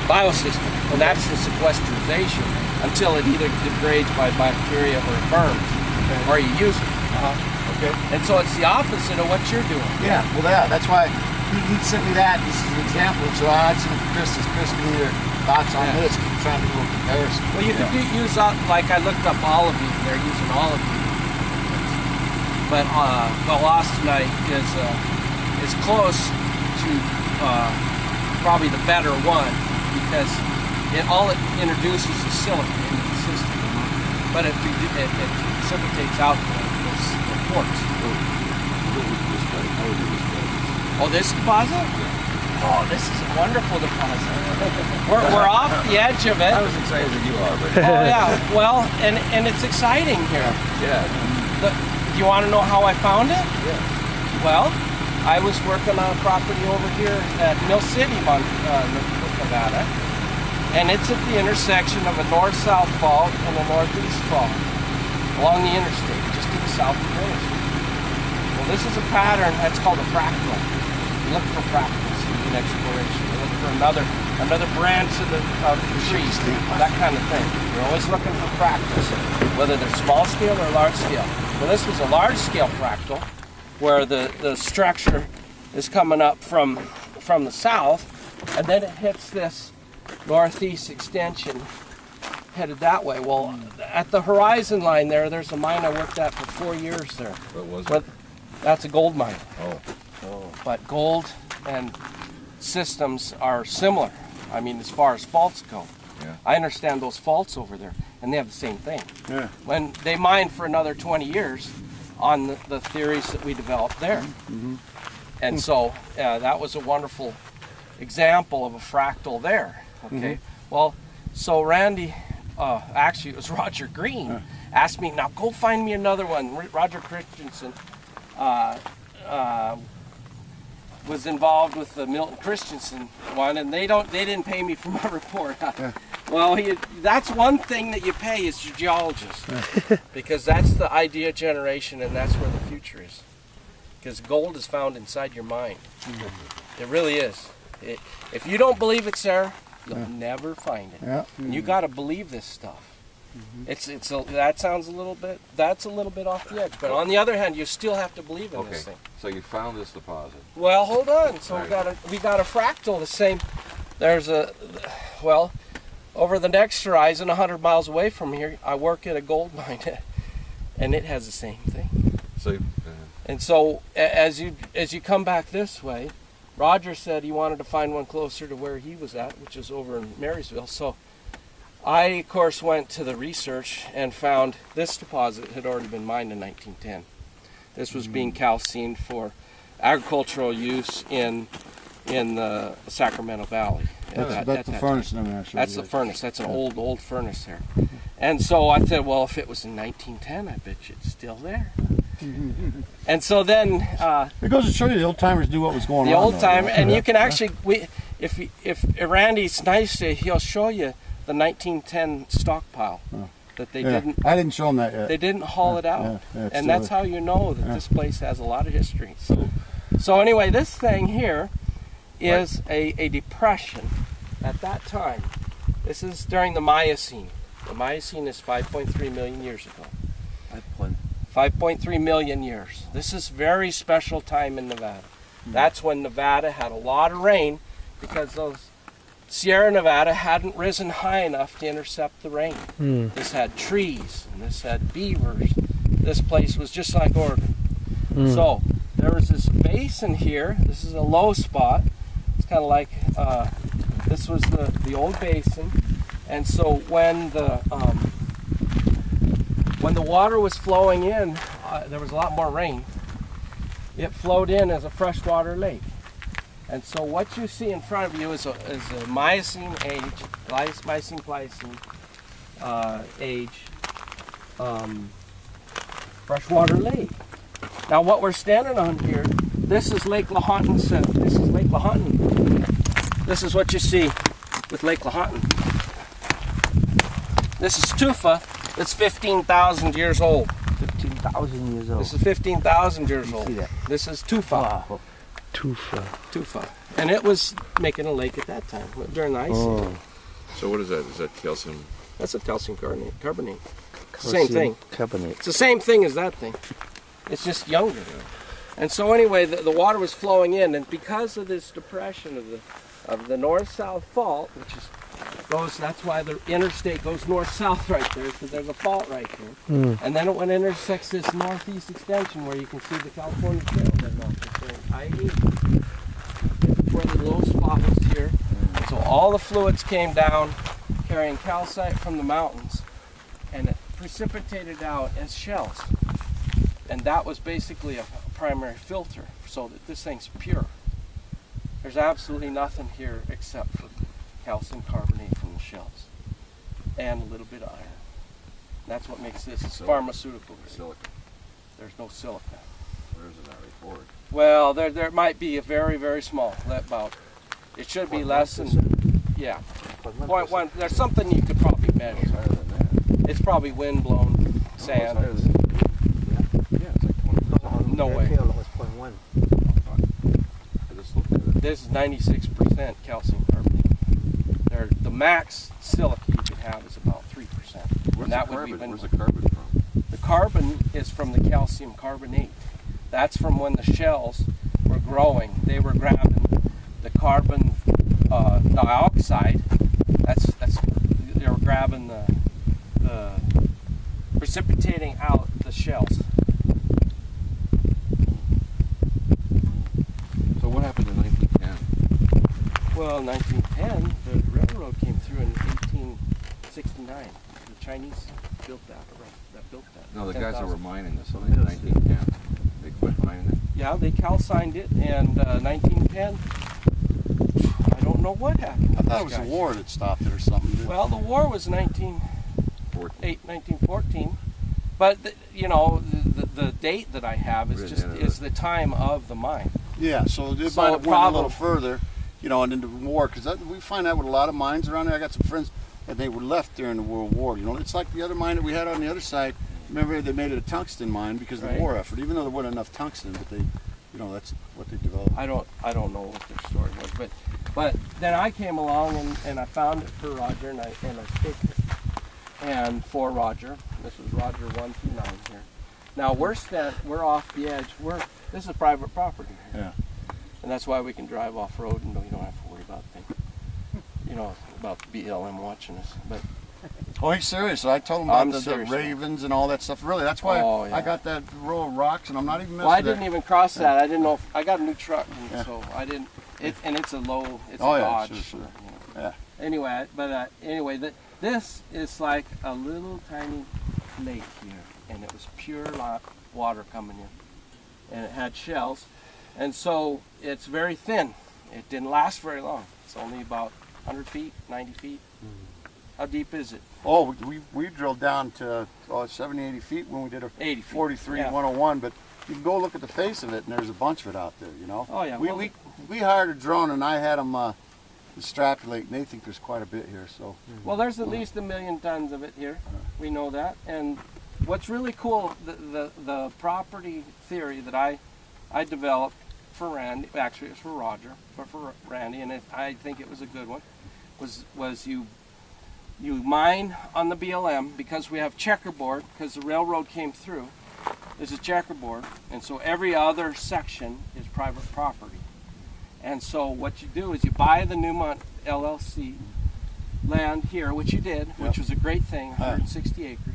biosystem, and that's the sequestration until it either degrades by bacteria or it burns, or you use it. Okay. And so it's the opposite of what you're doing. Yeah, well, yeah, that's why he sent me that. This is an example. So I had some Chris give me your thoughts on this. I'm trying to do a comparison. Well, you could use, like I looked up olive bean. They're using olive bean. But Wollastonite is close to probably the better one because all it introduces is silica into the system, but it precipitates out the quartz. Oh, this deposit? Oh, this is a wonderful deposit. We're off the edge of it. I was excited as you are, but oh yeah, well, and it's exciting here. Yeah. Do you want to know how I found it? Yeah. Well, I was working on a property over here at Mill City, Nevada, and it's at the intersection of a north-south fault and a northeast fault along the interstate, just to the south of the interstate. Well, this is a pattern that's called a fractal. You look for fractals in exploration. You look for another branch of the trees, that kind of thing. You're always looking for fractals, whether they're small scale or large scale. Well, this was a large scale fractal where the structure is coming up from the south, and then it hits this northeast extension headed that way. Well, at the horizon line there's a mine I worked at for 4 years there. What was it? That's a gold mine. Oh. But gold and systems are similar. I mean, as far as faults go. Yeah. I understand those faults over there, and they have the same thing. Yeah. When they mined for another 20 years on the theories that we developed there. Mm-hmm. And so that was a wonderful example of a fractal there. Okay. Mm-hmm. Well, so Randy, actually it was Roger Green, asked me, now go find me another one. Roger Christensen was involved with the Milton Christensen one, and they didn't pay me for my report. Well, that's one thing that you pay is your geologist, because that's the idea generation, and that's where the future is. Because gold is found inside your mind. It really is. If you don't believe it's there, you'll never find it. Yeah. And you got to believe this stuff. That sounds a little bit off the edge, but on the other hand, you still have to believe in this thing. So you found this deposit. Well, hold on. So we got a fractal the same. Over the next horizon, 100 miles away from here, I work at a gold mine, and it has the same thing. So. And so as you come back this way, Roger said he wanted to find one closer to where he was at, which is over in Marysville. So I, of course, went to the research and found this deposit had already been mined in 1910. This was being calcined for agricultural use in the Sacramento Valley. That's the furnace. That's the furnace. That's an old furnace there. And so I said, well, if it was in 1910, I bet you it's still there. And so then it goes to show you the old timers knew what was going on. The old timer, and you can actually, if Randy's nice, he'll show you the 1910 stockpile that they didn't. I didn't show him that yet. They didn't haul it out, and that's how you know that this place has a lot of history. So anyway, this thing here is a depression at that time. This is during the Miocene. The Miocene is 5.3 million years ago. 5.3 million years. This is very special time in Nevada. That's when Nevada had a lot of rain because those Sierra Nevada hadn't risen high enough to intercept the rain. This had trees, and this had beavers. This place was just like Oregon. So there was this basin here. This is a low spot. It's kind of like, this was the old basin. And so when the water was flowing in, there was a lot more rain. It flowed in as a freshwater lake. And so what you see in front of you is a Miocene age, Miocene-Pliocene age freshwater lake. Now what we're standing on here, this is Lake Lahontan. This is Lake Lahontan. This is what you see with Lake Lahontan. This is tufa. It's 15,000 years old. 15,000 years old. This is 15,000 years old. See that? This is tufa. Wow. Tufa. And it was making a lake at that time during the ice age. So what is that? Is that calcium? That's a calcium carbonate. Same thing. Carbonate. It's the same thing as that thing. It's just younger. And so anyway, the water was flowing in, and because of this depression of the north-south fault, which is that's why the interstate goes north-south right there, because there's a fault right there. And then when it intersects this northeast extension where you can see the California Trail heading off the I-80, where the low spot was here. And so all the fluids came down carrying calcite from the mountains, and it precipitated out as shells. And that was basically a primary filter so that this thing's pure. There's absolutely nothing here except for calcium carbonate from the shells and a little bit of iron. That's what makes this pharmaceutical grade. Silica. There's no silica. Where is it at report? Well, there might be a very, very small, about, it should be less than, yeah, 0.1. There's something you could probably measure. It's higher than that. It's probably wind-blown sand. Oh, it's higher than yeah, it's like 20%. No way. I just looked at it. This is 96% calcium carbonate. The max silica you could have is about 3%. Where's And that the would be carbon? when Where's the carbon from? the carbon is from the calcium carbonate. That's from when the shells were growing. They were grabbing the carbon dioxide. That's they were grabbing the precipitating out the shells. So what happened in 1910? Well, 1910, the railroad came through in 1869. The Chinese built that. Built that. No, the guys that 10,000. were mining this in 1910, they quit mining it. Yeah, they calcined it, and 1910. I don't know what happened. I thought it was the war that stopped it or something. Well, the war was 1914, but the date that I have is the time of the mine. Yeah, so it So might have went a little problem- further, and into the war, because we find that with a lot of mines around there. I got some friends that they were left during the World War. It's like the other mine that we had on the other side. Remember, they made it a tungsten mine because of the Right. war effort. Even though there wasn't enough tungsten, but they, that's what they developed. I don't know what their story was, but then I came along and I found it for Roger and I staked it. And for Roger, this was Roger 1 through 9 here. Now we're off the edge. This is private property here. Yeah. And that's why we can drive off road and you don't have to worry about things. About BLM watching us. But Oh, he's serious. I told him about I'm the serious. ravens and all that stuff. Really, that's why Oh, yeah. I got that row of rocks, and I'm not even messing well, I with didn't that. even cross that. I didn't know if I got a new truck, and Yeah. so I didn't. And it's a low. It's Oh, a yeah, Dodge. sure. Yeah. Anyway, this is like a little tiny lake here, and it was pure water coming in, and it had shells, and so it's very thin. It didn't last very long. It's only about 100 feet, 90 feet. How deep is it? Oh, we drilled down to 70, 80 feet when we did a 80 feet. 43 Yeah. 101, but you can go look at the face of it, and there's a bunch of it out there, Oh, yeah. We hired a drone, and I had them extrapolate, and they think there's quite a bit here, so. Well, there's at least 1 million tons of it here. We know that. And what's really cool, the property theory that I developed for Randy, actually it was for Roger, but for Randy, and I think it was a good one, was you mine on the BLM because we have checkerboard, because the railroad came through. There's a checkerboard, and so every other section is private property. And so what you do is you buy the Newmont LLC land here, which you did, which was a great thing, 160 acres.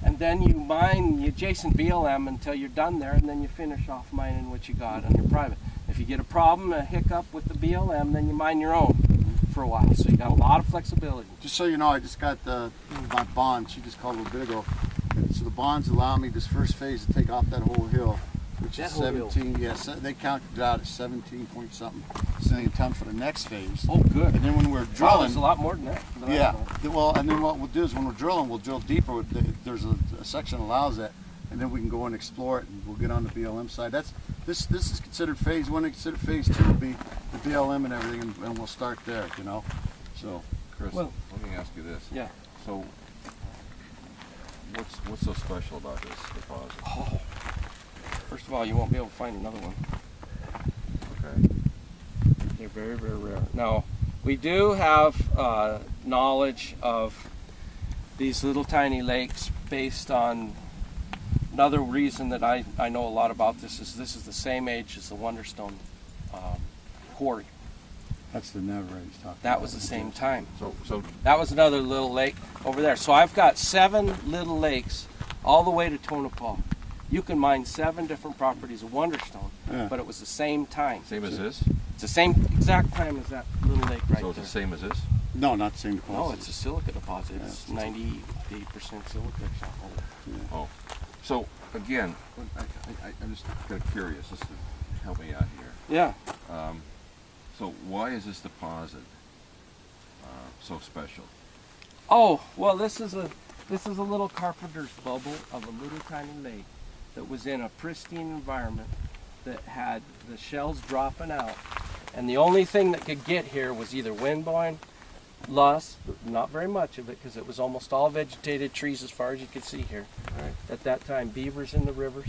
And then you mine the adjacent BLM until you're done there, and then you finish off mining what you got on your private. If you get a problem, a hiccup with the BLM, then you mine your own for a while. So you got a lot of flexibility. Just so you know, I just got my bond. She just called a little bit ago. And so the bonds allow me this first phase to take off that whole hill, which is 17. Yes, they counted it out at 17 point something million ton for the next phase. Oh, good. And then when we're Wow, drilling, there's a lot more than that. yeah. Well, and then what we'll do is when we're drilling, we'll drill deeper. There's a section that allows that, and then we can go and explore it, and we'll get on the BLM side. This is considered phase 1. Considered phase 2 will be the BLM and everything, and we'll start there. So. Chris, Well- let me ask you this. Yeah. So, what's so special about this deposit? Oh. First of all, you won't be able to find another one. Okay. They're very, very rare. Now, we do have knowledge of these little tiny lakes based on another reason that I know a lot about this is the same age as the Wonderstone quarry. That's the Never he's talking about. That was the same time. So That was another little lake over there. So I've got 7 little lakes all the way to Tonopah. You can mine 7 different properties of Wonderstone, Yeah. but it was the same time. same as this? It's the same exact time as that little lake right So it's there. the same as this? No, not the same deposit. No, it's a silica deposit. Yeah, It's 98% silica or something. Oh. So, again, I'm just kind of curious, just to help me out here. Yeah. So why is this deposit so special? Oh, well, this is a little carpenter's bubble of a little tiny lake that was in a pristine environment that had the shells dropping out, and the only thing that could get here was either wind blowing, loess, but not very much of it because it was almost all vegetated trees as far as you could see here. Right. At that time, beavers in the rivers,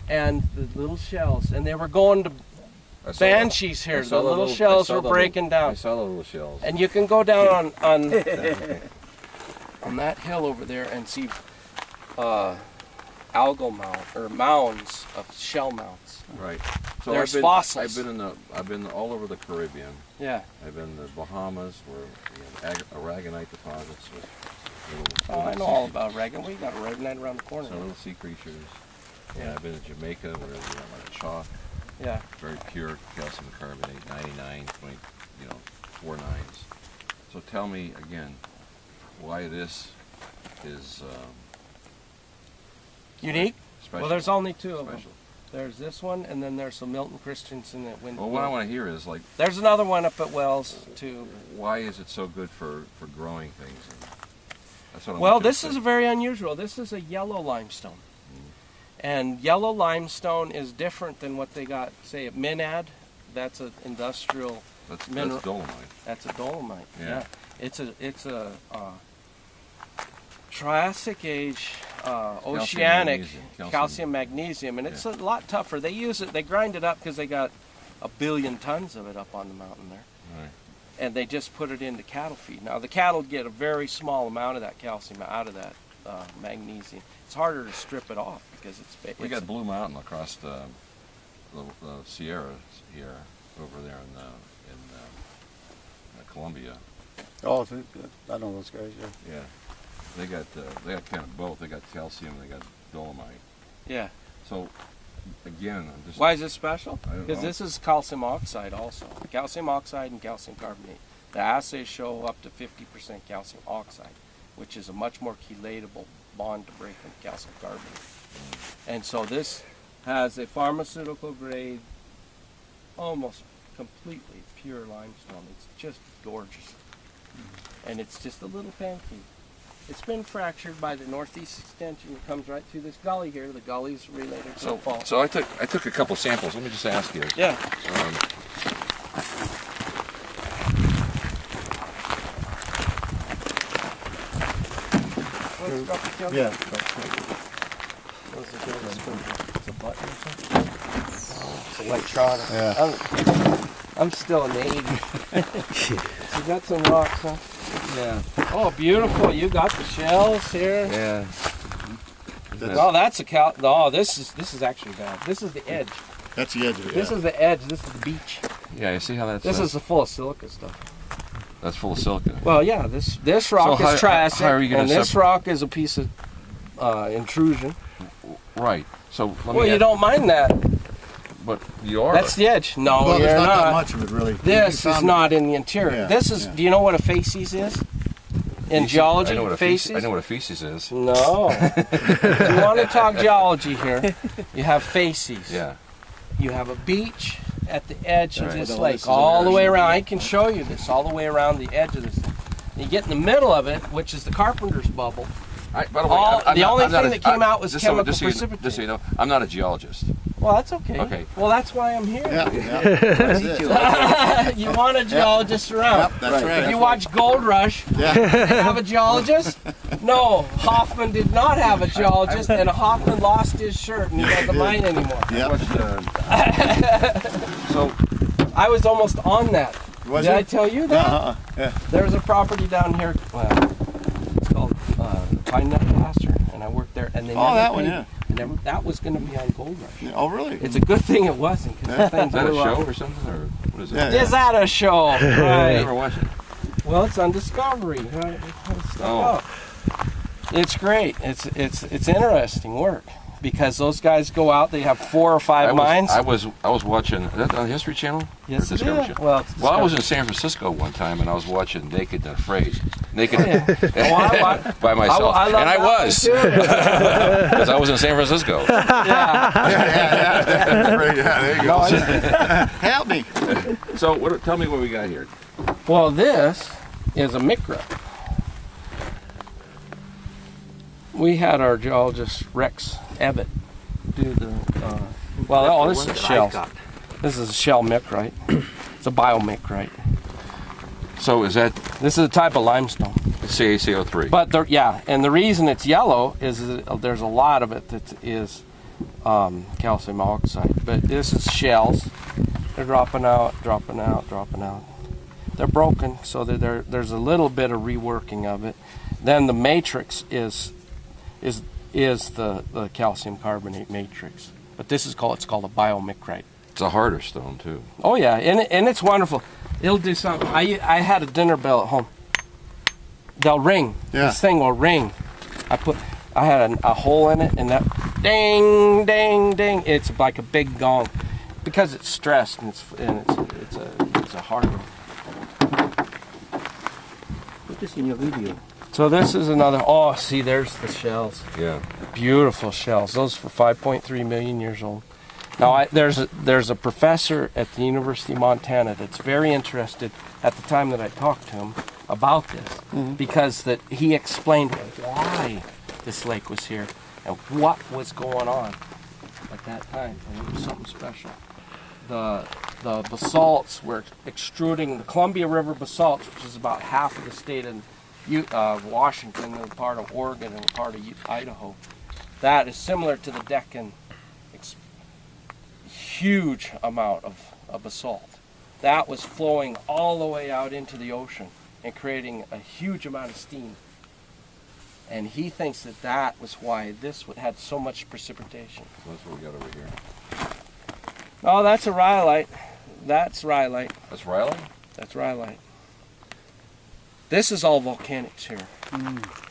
and the little shells, and they were going to I saw banshees the- here. I The saw little I shells saw were the breaking little- I down. saw the little shells. And you can go down on that hill over there and see algal mound or mounds of shell mounts. Right. So There's I've been, fossils. I've been all over the Caribbean. Yeah. I've been in the Bahamas where we have aragonite deposits with Oh, I know all about Reagan. We got a Reaganite around the corner. some little sea creatures. And I've been to Jamaica where we have like chalk, Yeah. very pure calcium carbonate, 99.49s. So tell me again why this is Unique? special. Well, there's only 2 of them. special. There's this one, and then there's some Milton Christensen that went. Well, what I want to hear is like, There's another one up at Wells too. why is it so good for growing things? And that's what I'm Well, this interested is very unusual. This is a yellow limestone. And yellow limestone is different than what they got, say, at Minad. That's an industrial. That's mineral- dolomite. That's a dolomite. Yeah. It's a Triassic age oceanic magnesium. calcium magnesium, and it's a lot tougher. They use it. They grind it up because they got 1 billion tons of it up on the mountain there. Right. And they just put it into cattle feed. Now the cattle get a very small amount of that calcium out of that magnesium. It's harder to strip it off because it's. We got Blue Mountain across the Sierras here, over there in Colombia. Oh, I know those guys. Yeah. Yeah, they got kind of both. They got calcium and they got dolomite. Yeah. So again, I'm just Why is this special? I don't Because know. this is calcium oxide also. Calcium oxide and calcium carbonate. The assays show up to 50% calcium oxide, which is a much more chelatable bond to break than calcium carbonate. And so this has a pharmaceutical grade, almost completely pure limestone. It's just gorgeous. And it's just a little pancake. It's been fractured by the northeast extension that comes right through this gully here. The gully's related to the fault. So I took a couple samples. Let me just ask you. Yeah. Yeah. It's a button or something? It's electronic. Yeah. I'm still in the 80s. So you got some rocks, huh? Yeah. Oh, beautiful. You got the shells here. Yeah. Oh, that's a Oh, this is actually bad. This is the edge. That's the edge of it. This is the edge. This is the beach. Yeah. You see how that's This is full of silica stuff. that's full of silica. Well, yeah. This rock So is Triassic, how are you gonna and this separate- rock is a piece of intrusion. Right. So let me. Well, you don't mind that. But you are. That's the edge. No, well, you're there's not that not. much of it really. This You is found- not in the interior. Yeah, This is. yeah. Do you know what a facies is? In geology, I know what a facies. I know what a feces is. No. If you want to talk geology here, you have facies. Yeah. You have a beach at the edge of Right. this Well, lake, this is all the an way ocean. around. I can show you this, all the way around the edge of this thing. You get in the middle of it, which is the carpenter's bubble. By the way, All- I'm the not- only I'm not thing a- that came out was just chemical just so you, precipitate. Just so you know, I'm not a geologist. Well, that's okay. Okay. Well, that's why I'm here. Yeah, yeah. That's it. You want a geologist around. Yep, that's right. If you watch Gold Rush, Yeah. they have a geologist? No, Hoffman did not have a geologist, and Hoffman lost his shirt and he doesn't mine anymore. Yep. So I was almost on that. Was Did it? I tell you that? Yeah. There's a property down here. Well, it's called Pine Nut Pasture, and I worked there. And they Oh, never that one, paid- yeah. they never, that was going to be on Gold Rush. Yeah. Oh, really? It's a good thing it wasn't, because that thing Is that a blew up. show or something, or what is it? Yeah. Is that a show? I Right. never watched it. Well, it's on Discovery. Right? Stuff Oh. up. It's great. It's interesting work, because those guys go out. They have 4 or 5 mines. I was watching. Is that on the History Channel? Yes, Or it Discovery is. Channel? Well, it's Well, I was in Discovery. San Francisco one time, and I was watching Naked and Afraid. Naked by myself, I love and I that was one, too. because I was in San Francisco. Yeah. Yeah, there you go. Help me. So, tell me what we got here. Well, this is a micra. We had our geologist Rex Ebbett do the. This is shells. This is a shell micrite. It's a biomicrite. So, is that This is a type of limestone. CaCO3? But and the reason it's yellow is that there's a lot of it that is calcium oxide. But this is shells. They're dropping out, dropping out, dropping out. They're broken, so there's a little bit of reworking of it. Then the matrix is the calcium carbonate matrix. But it's called a biomicrite. It's a harder stone too. Oh yeah, and it's wonderful. It'll do something. I had a dinner bell at home. They'll ring. Yeah. This thing will ring. I had a hole in it, and that ding, ding, ding. It's like a big gong, because it's stressed, and it's a hard one. Put this in your video. So this is another. Oh, see, there's the shells. Yeah. Beautiful shells. Those were 5.3 million years old. Now, there's a professor at the University of Montana that's very interested at the time that I talked to him about this, because that he explained why this lake was here and what was going on at that time, and it was something special. The basalts were extruding, the Columbia River basalts, which is about half of the state of Washington and part of Oregon and part of Idaho. That is similar to the Deccan. Huge amount of basalt. That was flowing all the way out into the ocean and creating a huge amount of steam. And he thinks that was why this had so much precipitation. That's what we got over here. Oh, that's a rhyolite. That's rhyolite. That's Riley. That's rhyolite. This is all volcanics here.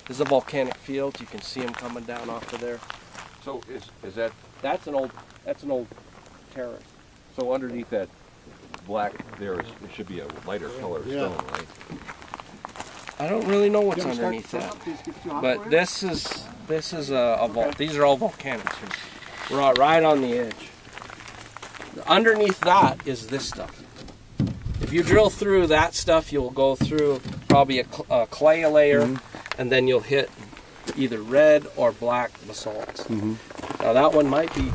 This is a volcanic field. You can see them coming down off of there. So is that That's an old terrace. so underneath that black there should be a lighter color Yeah. stone, right? I don't really know what's underneath that. But this is these are all volcanics here. We're right on the edge. Underneath that is this stuff. If you drill through that stuff, you'll go through probably a clay layer, and then you'll hit either red or black basalts. Now that one might be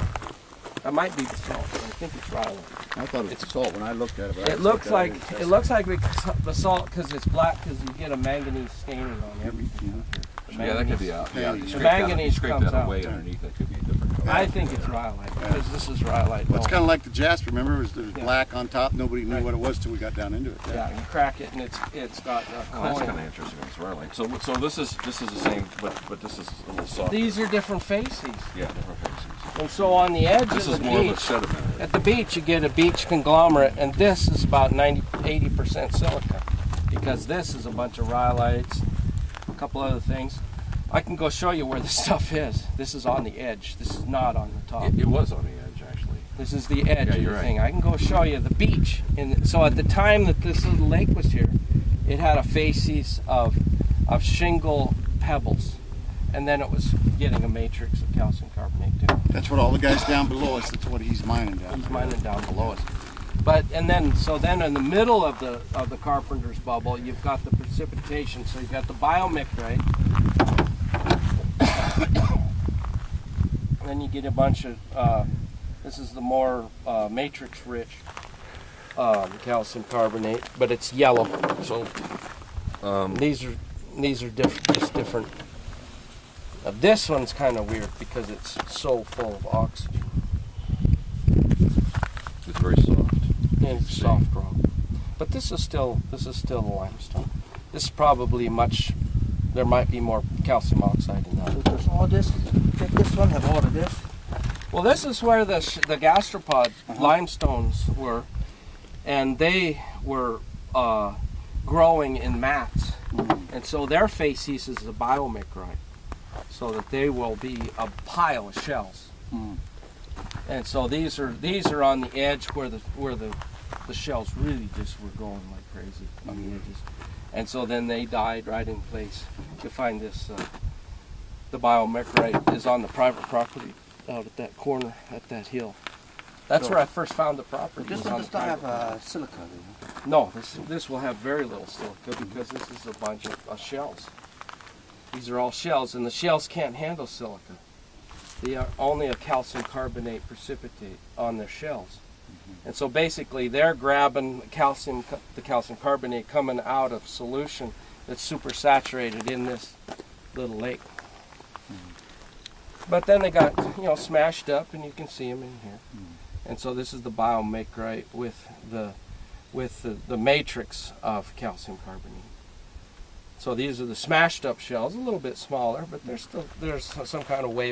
basalt. I think it's rhyolite. I thought it was salt when I looked at it. But It looks like basalt because it's black, because you get a manganese staining on everything. Yeah, that could be out. Yeah, you scrape manganese that, comes out. away underneath. That could be a different color. I think it's rhyolite, because this is rhyolite. Well, it's kind of like the Jasper. Remember, it was Yeah. black on top. Nobody knew Right. what it was till we got down into it. Yeah, you crack it and it's got Oh, that's coin. kind of interesting. It's Riley. So this is the same, but this is a little softer. These are different faces. Yeah, different faces. And so on the edge This of is the more of a beach, sediment. at the beach you get a beach conglomerate, and this is about 80% silica, because this is a bunch of rhyolites, a couple other things. I can go show you where this stuff is. This is on the edge. This is not on the top. It was on the edge, actually. This is the edge Yeah, of you're the right. thing. I can go show you the beach. And so at the time that this little lake was here, it had a facies of shingle pebbles. And then it was getting a matrix of calcium carbonate too. That's what all the guys down below us. That's what he's mining down. He's mining down below us. But then in the middle of the Carpenter's bubble, you've got the precipitation. So you've got the biomicrite. Then you get a bunch of this is the more matrix-rich calcium carbonate, but it's yellow. So These are just different. Now this one's kind of weird because it's so full of oxygen. it's very soft. Yeah, soft rock. But this is still the limestone. This is probably much. There might be more calcium oxide in that. There's all this. This one have all of this. Well, this is where the gastropod limestones were, and they were growing in mats, and so their facies is a biomicrite, so that they will be a pile of shells. And so these are on the edge where the shells really just were going like crazy on the edges, and so then they died right in place. You find this the biomicrite is on the private property out at that corner at that hill. That's where I first found the property. This one does not have silica. No, this will have very little silica because this is a bunch of shells. These are all shells, and the shells can't handle silica. They are only a calcium carbonate precipitate on their shells. And so basically they're grabbing the calcium carbonate coming out of solution that's supersaturated in this little lake. But then they got, smashed up, and you can see them in here. And so this is the biomicrite with the matrix of calcium carbonate. So these are the smashed up shells, a little bit smaller, but there's some kind of wave.